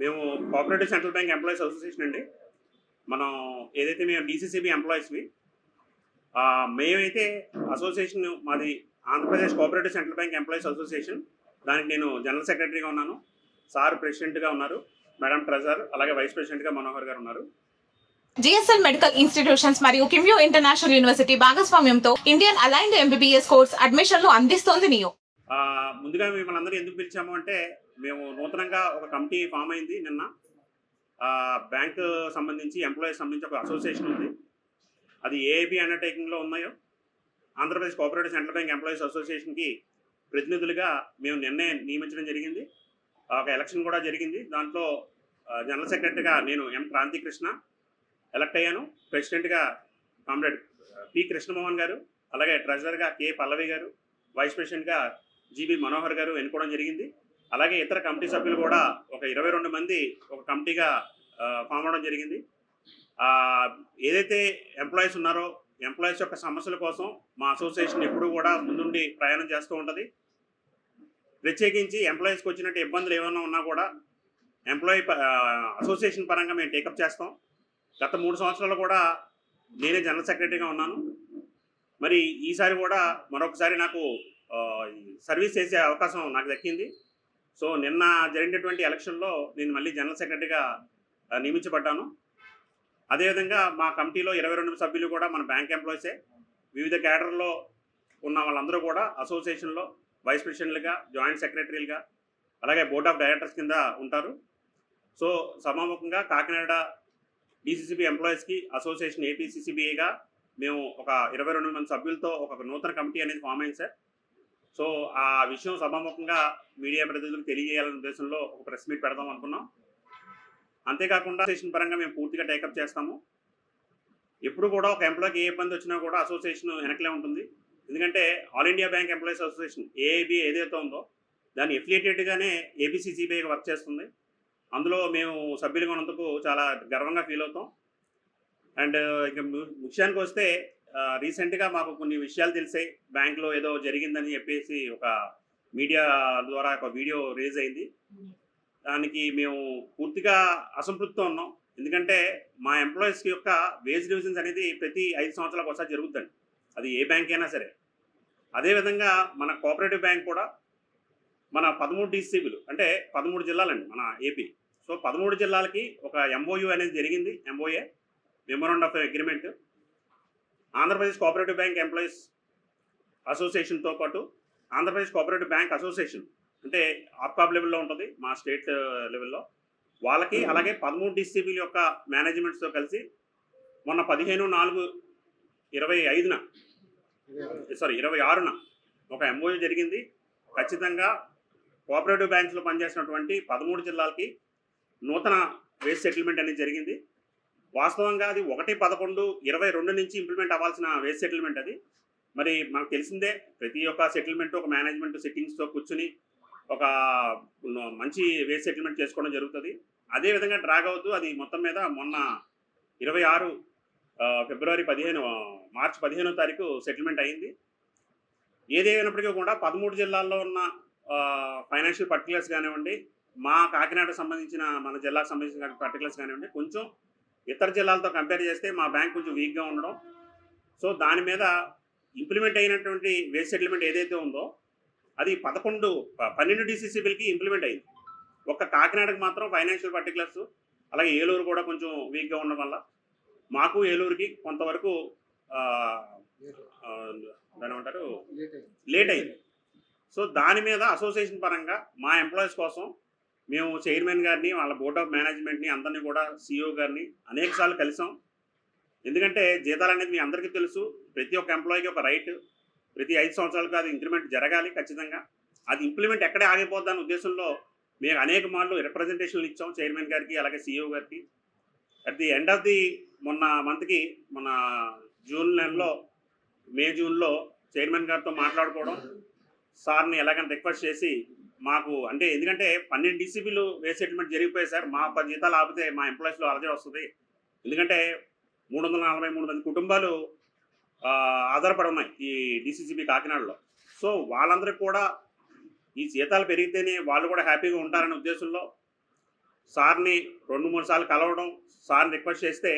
మేము cooperative central bank employees association అండి. మనం ఏదైతే మేము డీసీసీబీ ఎంప్లాయీస్‌వి మేమైతే అసోసియేషన్ మాది Andhra Pradesh cooperative central bank employees association. దానికి నేను జనరల్ సెక్రటరీగా ఉన్నాను. సార్ ప్రెసిడెంట్‌గా ఉన్నారు. మేడం ట్రెజరర్, అలాగే వైస్ ప్రెసిడెంట్‌గా మనోహర్ గారు ఉన్నారు. జిఎస్ఎల్ మెడికల్ ఇన్స్టిట్యూషన్స్ మరియు కిమ్యూ ఇంటర్నేషనల్ యూనివర్సిటీ భాగస్వామ్యంతో ఇండియన్ అలైన్డ్ ఎంబీబీఎస్ కోర్స్ అడ్మిషన్లు అందిస్తోంది నియో. ముందుగా మిమ్మల్ని అందరూ ఎందుకు పిలిచాము అంటే, మేము నూతనంగా ఒక కమిటీ ఫామ్ అయింది నిన్న. బ్యాంకు సంబంధించి ఎంప్లాయీస్ సంబంధించి ఒక అసోసియేషన్ ఉంది. అది ఏఐబీ అండర్టేకింగ్లో ఉన్నాయో Andhra Pradesh cooperative central bank employees అసోసియేషన్కి ప్రతినిధులుగా మేము నిన్నే నియమించడం జరిగింది. ఒక ఎలక్షన్ కూడా జరిగింది. దాంట్లో జనరల్ సెక్రటరీగా నేను ఎం క్రాంతి కృష్ణ ఎలక్ట్ అయ్యాను. ప్రెసిడెంట్గా కామ్రేడ్ పి కృష్ణమోహన్ గారు, అలాగే ట్రెజరర్గా కె పల్లవి గారు, వైస్ ప్రెసిడెంట్గా జీబీ మనోహర్ గారు ఎన్నుకోవడం జరిగింది. అలాగే ఇతర కమిటీ సభ్యులు కూడా ఒక 22 మంది ఒక కమిటీగా ఫామ్ అవడం జరిగింది. ఏదైతే ఎంప్లాయీస్ ఉన్నారో ఎంప్లాయీస్ యొక్క సమస్యల కోసం మా అసోసియేషన్ ఎప్పుడూ కూడా ముందుండి ప్రయాణం చేస్తూ ఉంటుంది. ప్రత్యేకించి ఎంప్లాయీస్కి వచ్చినట్టు ఇబ్బందులు ఏమైనా ఉన్నా కూడా అసోసియేషన్ పరంగా మేము టేకప్ చేస్తాం. గత 3 సంవత్సరాలు కూడా నేనే జనరల్ సెక్రటరీగా ఉన్నాను. మరి ఈసారి కూడా మరొకసారి నాకు సర్వీస్ చేసే అవకాశం నాకు దక్కింది. సో నిన్న జరిగినటువంటి ఎలక్షన్లో నేను మళ్ళీ జనరల్ సెక్రటరీగా నియమించబడ్డాను. అదేవిధంగా మా కమిటీలో 22 సభ్యులు కూడా మన బ్యాంక్ ఎంప్లాయీసే. వివిధ క్యాడర్లో ఉన్న వాళ్ళందరూ కూడా అసోసియేషన్లో వైస్ ప్రెసిడెంట్లుగా, జాయింట్ సెక్రటరీలుగా, అలాగే బోర్డ్ ఆఫ్ డైరెక్టర్స్ కింద ఉంటారు. సో సమాముఖంగా కాకినాడ డీసీసీబీ ఎంప్లాయీస్కి అసోసియేషన్ ఏపీసీసీబీఏగా మేము ఒక 22 మంది సభ్యులతో ఒక నూతన కమిటీ అనేది ఫామ్ అయింది సార్. సో ఆ విషయం సభాముఖంగా మీడియా ప్రతినిధులకు తెలియజేయాలనే ఉద్దేశంలో ఒక ప్రెస్ మీట్ పెడదాం అనుకున్నాం. అంతేకాకుండా అసోసియేషన్ పరంగా మేము పూర్తిగా టేకప్ చేస్తాము. ఎప్పుడు కూడా ఒక ఎంప్లాయ్కి ఏ ఇబ్బంది వచ్చినా కూడా అసోసియేషన్ వెనకలే ఉంటుంది. ఎందుకంటే all India bank employees association AIB ఏదైతే ఉందో దాన్ని ఎఫిలియేటెడ్గానే ఏపీసీసీబీఐగా వర్క్ చేస్తుంది. అందులో మేము సభ్యులుగా ఉన్నందుకు చాలా గర్వంగా ఫీల్ అవుతాం. అండ్ ఇక విషయానికి వస్తే రీసెంట్గా మాకు కొన్ని విషయాలు తెలిసాయి. బ్యాంకులో ఏదో జరిగిందని చెప్పేసి ఒక మీడియా ద్వారా ఒక వీడియో రిలీజ్ అయింది. దానికి మేము పూర్తిగా అసంతృప్తితో ఉన్నాం. ఎందుకంటే మా ఎంప్లాయీస్ యొక్క వేజ్ డివిజన్స్ అనేది ప్రతి 5 సంవత్సరాలకు ఒకసారి జరుగుతుంది. అది ఏ బ్యాంక్ అయినా సరే. అదేవిధంగా మన కోఆపరేటివ్ బ్యాంక్ కూడా మన 13 డీసీబీలు అంటే 13 జిల్లాలండి మన ఏపీ. సో 13 జిల్లాలకి ఒక ఎంఓయూ అనేది జరిగింది. MOA memorandum of agreement Andhra Pradesh cooperative bank employees అసోసియేషన్తో పాటు ఆంధ్రప్రదేశ్ కోఆపరేటివ్ బ్యాంక్ అసోసియేషన్ అంటే ఆప్కాబ్ లెవెల్లో ఉంటుంది మా స్టేట్ లెవెల్లో వాళ్ళకి, అలాగే 13 డీసీబీల యొక్క మేనేజ్మెంట్స్తో కలిసి మొన్న 26న ఒక ఎంఓయూ జరిగింది. ఖచ్చితంగా కోఆపరేటివ్ బ్యాంక్స్లో పనిచేసినటువంటి 13 జిల్లాలకి నూతన వేజ్ సెటిల్మెంట్ అనేది జరిగింది. వాస్తవంగా అది 1/11/22 నుంచి ఇంప్లిమెంట్ అవ్వాల్సిన వేజ్ సెటిల్మెంట్ అది. మరి మనకు తెలిసిందే ప్రతి ఒక్క సెటిల్మెంట్ ఒక మేనేజ్మెంట్ సిట్టింగ్స్తో కూర్చుని ఒక మంచి వేజ్ సెటిల్మెంట్ చేసుకోవడం జరుగుతుంది. అదేవిధంగా డ్రాగ్ అవుతూ అది మొత్తం మీద మొన్న 26 ఫిబ్రవరి 15 మార్చి 15వ తారీఖు సెటిల్మెంట్ అయింది. ఏదేమైనప్పటికీ కూడా 13 జిల్లాల్లో ఉన్న ఫైనాన్షియల్ పర్టికులర్స్ కానివ్వండి, మా కాకినాడకు సంబంధించిన మన జిల్లాకు సంబంధించిన పర్టికులర్స్ కానివ్వండి, కొంచెం ఇతర జిల్లాలతో కంపేర్ చేస్తే మా బ్యాంక్ కొంచెం వీక్గా ఉండడం. సో దాని మీద ఇంప్లిమెంట్ అయినటువంటి వేజ్ సెటిల్మెంట్ ఏదైతే ఉందో అది 12 డీసీసీబీలకి ఇంప్లిమెంట్ అయింది. ఒక్క కాకినాడకు మాత్రం ఫైనాన్షియల్ పర్టికులర్స్, అలాగే ఏలూరు కూడా కొంచెం వీక్గా ఉండడం వల్ల మాకు ఏలూరుకి కొంతవరకు దాని ఏమంటారు లేట్ అయింది. సో దాని మీద అసోసియేషన్ పరంగా మా ఎంప్లాయీస్ కోసం మేము చైర్మన్ గారిని, వాళ్ళ బోర్డ్ ఆఫ్ మేనేజ్మెంట్ని, అందరినీ కూడా సిఇఓ గారిని అనేకసార్లు కలిసాం. ఎందుకంటే జీతాలు అనేది మీ అందరికీ తెలుసు. ప్రతి ఒక్క ఎంప్లాయీకి ఒక రైట్. ప్రతి 5 సంవత్సరాలకు అది ఇంక్రిమెంట్ జరగాలి ఖచ్చితంగా. అది ఇంప్లిమెంట్ ఎక్కడే ఆగిపోద్దన్న ఉద్దేశంలో మేము అనేక మార్లు రిప్రజెంటేషన్లు ఇచ్చాం చైర్మన్ గారికి, అలాగే సిఇఓ గారికి. At the end of the మొన్న మంత్కి మన జూన్లో చైర్మన్ గారితో మాట్లాడుకోవడం, సార్ని ఎలాగైనా రిక్వెస్ట్ చేసి మాకు అంటే ఎందుకంటే 12 డీసీబీలు వేజ్ సెటిల్మెంట్ జరిగిపోయాయి సార్. మా 10 జీతాలు ఆపితే మా ఎంప్లాయీస్లో అలజడి వస్తుంది. ఎందుకంటే 343 మంది కుటుంబాలు ఆధారపడి ఉన్నాయి ఈ డీసీసీబీ కాకినాడలో. సో వాళ్ళందరికీ కూడా ఈ జీతాలు పెరిగితేనే వాళ్ళు కూడా హ్యాపీగా ఉంటారనే ఉద్దేశంలో సార్ని 2-3 సార్లు కలవడం, సార్ని రిక్వెస్ట్ చేస్తే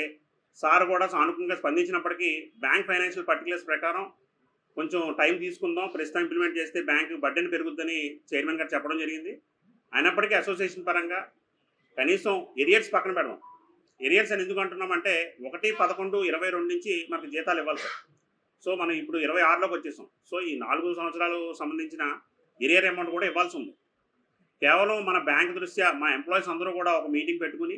సార్ కూడా సానుకూలంగా స్పందించినప్పటికీ బ్యాంక్ ఫైనాన్షియల్ పర్టికులర్స్ ప్రకారం కొంచెం టైం తీసుకుందాం, ప్రస్తుతం ఇంప్లిమెంట్ చేస్తే బ్యాంకు బడ్డెన్ పెరుగుద్దని చైర్మన్ గారు చెప్పడం జరిగింది. అయినప్పటికీ అసోసియేషన్ పరంగా కనీసం ఎరియర్స్ పక్కన పెడదాం. ఎరియర్స్ అని ఎందుకు అంటున్నామంటే 1/11/22 నుంచి మనకు జీతాలు ఇవ్వాలి సార్. సో మనం ఇప్పుడు 26లోకి వచ్చేసాం. సో ఈ 4 సంవత్సరాలు సంబంధించిన ఎరియర్ అమౌంట్ కూడా ఇవ్వాల్సి ఉంది. కేవలం మన బ్యాంక్ దృష్ట్యా మా ఎంప్లాయీస్ అందరూ కూడా ఒక మీటింగ్ పెట్టుకుని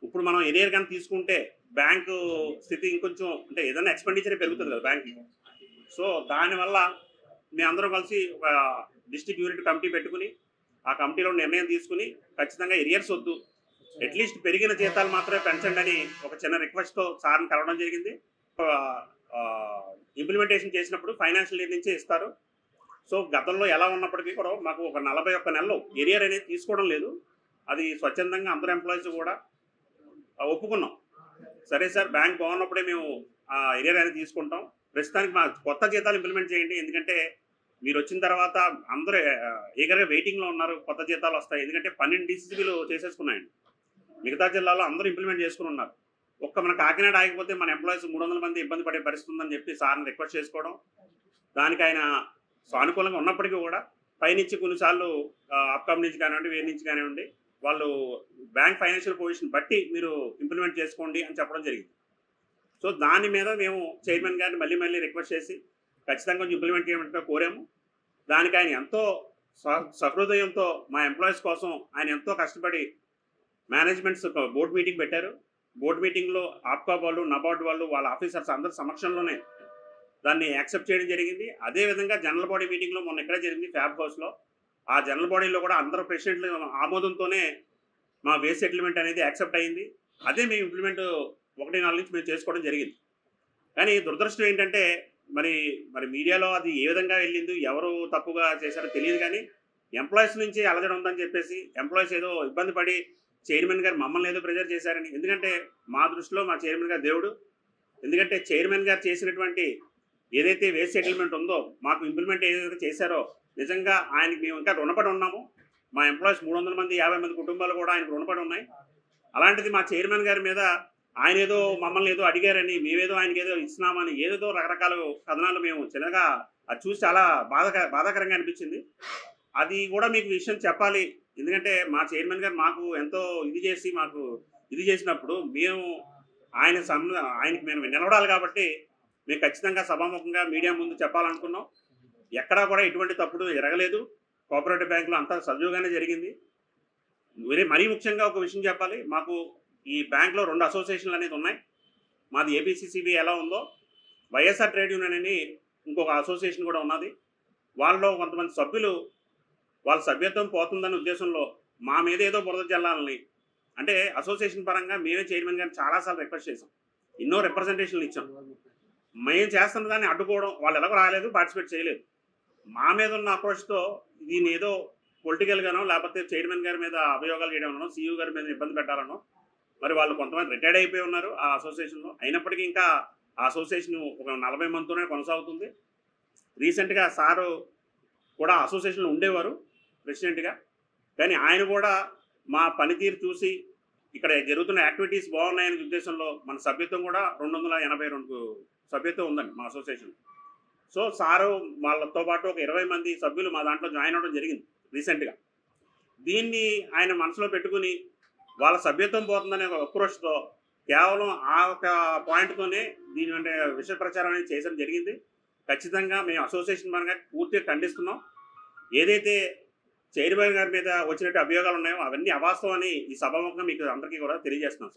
ఇప్పుడు మనం ఎరియర్ కానీ తీసుకుంటే బ్యాంకు స్థితి ఇంకొంచెం అంటే ఏదైనా ఎక్స్పెండిచర్ పెరుగుతుంది కదా బ్యాంక్కి. సో దానివల్ల మేమందరం కలిసి ఒక డిస్ట్రిక్ట్ యూనిట్ కమిటీ పెట్టుకుని ఆ కమిటీలో నిర్ణయం తీసుకుని ఖచ్చితంగా ఎరియర్స్ వద్దు, అట్లీస్ట్ పెరిగిన జీతాలు మాత్రమే పెంచండి అని ఒక చిన్న రిక్వెస్ట్తో సార్ని కలవడం జరిగింది. ఇంప్లిమెంటేషన్ చేసినప్పుడు ఫైనాన్షియల్ ఇయర్ నుంచే ఇస్తారు. సో గతంలో ఎలా ఉన్నప్పటికీ కూడా మాకు ఒక 41 నెలలు ఎరియర్ అనేది తీసుకోవడం లేదు. అది స్వచ్ఛందంగా అందరూ ఎంప్లాయీస్ కూడా ఒప్పుకున్నాం. సరే సార్, బ్యాంక్ బాగున్నప్పుడే మేము ఎరియర్ అనేది తీసుకుంటాం, ప్రస్తుతానికి మా కొత్త జీతాలు ఇంప్లిమెంట్ చేయండి, ఎందుకంటే మీరు వచ్చిన తర్వాత అందరూ ఈగర్గా వెయిటింగ్లో ఉన్నారు, కొత్త జీతాలు వస్తాయి. ఎందుకంటే 12 డీసీసీబీలు చేసేసుకున్నాయండి, మిగతా జిల్లాలో అందరూ ఇంప్లిమెంట్ చేసుకుని ఉన్నారు. ఒక్క మన కాకినాడ ఆగిపోతే మన ఎంప్లాయీస్ 300 మంది ఇబ్బంది పడే పరిస్థితి ఉందని చెప్పి సార్ని రిక్వెస్ట్ చేసుకోవడం, దానికి ఆయన సానుకూలంగా ఉన్నప్పటికీ కూడా పైనుంచి కొన్నిసార్లు అప్కమ్ నుంచి కానివ్వండి, వేరే నుంచి కానివ్వండి, వాళ్ళు బ్యాంక్ ఫైనాన్షియల్ పొజిషన్ బట్టి మీరు ఇంప్లిమెంట్ చేసుకోండి అని చెప్పడం జరిగింది. సో దాని మీద మేము చైర్మన్ గారిని మళ్ళీ రిక్వెస్ట్ చేసి ఖచ్చితంగా కొంచెం ఇంప్లిమెంట్ చేయమంటే కోరాము. దానికి ఆయన ఎంతో సహృదయంతో మా ఎంప్లాయీస్ కోసం ఆయన ఎంతో కష్టపడి మేనేజ్మెంట్స్ బోర్డు మీటింగ్ పెట్టారు. బోర్డు మీటింగ్లో ఆప్కా వాళ్ళు, నబార్డ్ వాళ్ళు, వాళ్ళ ఆఫీసర్స్ అందరి సమక్షంలోనే దాన్ని యాక్సెప్ట్ చేయడం జరిగింది. అదేవిధంగా జనరల్ బాడీ మీటింగ్లో మొన్న ఇక్కడే జరిగింది ఫ్యాబ్ హౌస్లో. ఆ జనరల్ బాడీలో కూడా అందరూ ప్రెసిడెంట్లు ఆమోదంతోనే మా వేస్ సెటిల్మెంట్ అనేది యాక్సెప్ట్ అయింది. అదే మేము ఇంప్లిమెంట్ 1-4 నుంచి మేము చేసుకోవడం జరిగింది. కానీ దురదృష్టం ఏంటంటే మరి మీడియాలో అది ఏ విధంగా వెళ్ళింది, ఎవరు తప్పుగా చేశారో తెలియదు. కానీ ఎంప్లాయీస్ నుంచి అలజడి ఉందని చెప్పేసి ఎంప్లాయీస్ ఏదో ఇబ్బంది పడి చైర్మన్ గారు మమ్మల్ని ఏదో ప్రెజర్ చేశారని. ఎందుకంటే మా దృష్టిలో మా చైర్మన్ గారు దేవుడు. ఎందుకంటే చైర్మన్ గారు చేసినటువంటి ఏదైతే వేస్ట్ సెటిల్మెంట్ ఉందో, మాకు ఇంప్లిమెంట్ ఏదైతే చేశారో నిజంగా ఆయనకి మేము ఇంకా రుణపడి ఉన్నాము. మా ఎంప్లాయీస్ 300 మంది 50 మంది కుటుంబాలు కూడా ఆయనకు రుణపడి ఉన్నాయి. అలాంటిది మా చైర్మన్ గారి మీద ఆయన ఏదో మమ్మల్ని ఏదో అడిగారని, మేమేదో ఆయనకి ఏదో ఇస్తున్నామని ఏదేదో రకరకాల కథనాలు మేము చిన్నగా అది చూసి చాలా బాధాకరంగా అనిపించింది. అది కూడా మీకు విషయం చెప్పాలి. ఎందుకంటే మా చైర్మన్ గారు మాకు ఎంతో ఇది చేసినప్పుడు మేము ఆయనకి మేము నిలబడాలి కాబట్టి మేము ఖచ్చితంగా సభాముఖంగా మీడియా ముందు చెప్పాలనుకున్నాం. ఎక్కడా కూడా ఎటువంటి తప్పుడు జరగలేదు. కోఆపరేటివ్ బ్యాంకులో అంతా సజీవంగానే జరిగింది. మరీ ముఖ్యంగా ఒక విషయం చెప్పాలి. మాకు ఈ బ్యాంక్లో 2 అసోసియేషన్లు అనేది ఉన్నాయి. మాది ఏపీసీసీబీ ఎలా ఉందో వైఎస్ఆర్ ట్రేడ్ యూనియన్ అని ఇంకొక అసోసియేషన్ కూడా ఉన్నది. వాళ్ళలో కొంతమంది సభ్యులు వాళ్ళ సభ్యత్వం పోతుందనే ఉద్దేశంలో మా మీద ఏదో బురద జల్లాలని, అంటే అసోసియేషన్ పరంగా మేమే చైర్మన్ గారిని చాలాసార్లు రిక్వెస్ట్ చేసాం, ఎన్నో రిప్రజెంటేషన్లు ఇచ్చాం. మేము చేస్తున్న దాన్ని అడ్డుకోవడం, వాళ్ళు ఎలాగో రాలేదు, పార్టిసిపేట్ చేయలేదు. మా మీద ఉన్న అప్రోచ్తో దీన్ని ఏదో పొలిటికల్గానో లేకపోతే చైర్మన్ గారి మీద అభియోగాలు చేయడమనో, సీఈఓ గారి మీద ఇబ్బంది పెట్టాలనో, మరి వాళ్ళు కొంతమంది రిటైర్డ్ అయిపోయి ఉన్నారు ఆ అసోసియేషన్లో. అయినప్పటికీ ఇంకా ఆ అసోసియేషన్ ఒక 40 మందితోనే కొనసాగుతుంది. రీసెంట్గా సారు కూడా అసోసియేషన్లో ఉండేవారు ప్రెసిడెంట్గా. కానీ ఆయన కూడా మా పనితీరు చూసి ఇక్కడ జరుగుతున్న యాక్టివిటీస్ బాగున్నాయనే ఉద్దేశంలో మన సభ్యత్వం కూడా 282 సభ్యత్వం ఉందండి మా అసోసియేషన్. సో సారు వాళ్ళతో పాటు ఒక 20 మంది సభ్యులు మా దాంట్లో జాయిన్ అవ్వడం జరిగింది రీసెంట్గా. దీన్ని ఆయన మనసులో పెట్టుకుని వాళ్ళ సభ్యత్వం పోతుందనే ఒక అప్రోచ్తో కేవలం ఆ ఒక పాయింట్తోనే దీని అంటే విషయ ప్రచారం అనేది చేయడం జరిగింది. ఖచ్చితంగా మేము అసోసియేషన్ పరంగా పూర్తిగా ఖండిస్తున్నాం. ఏదైతే చైర్మన్ గారి మీద వచ్చినట్టు అభియోగాలు ఉన్నాయో అవన్నీ అవాస్తవం అని ఈ సభాముఖంగా మీకు అందరికీ కూడా తెలియజేస్తున్నాం.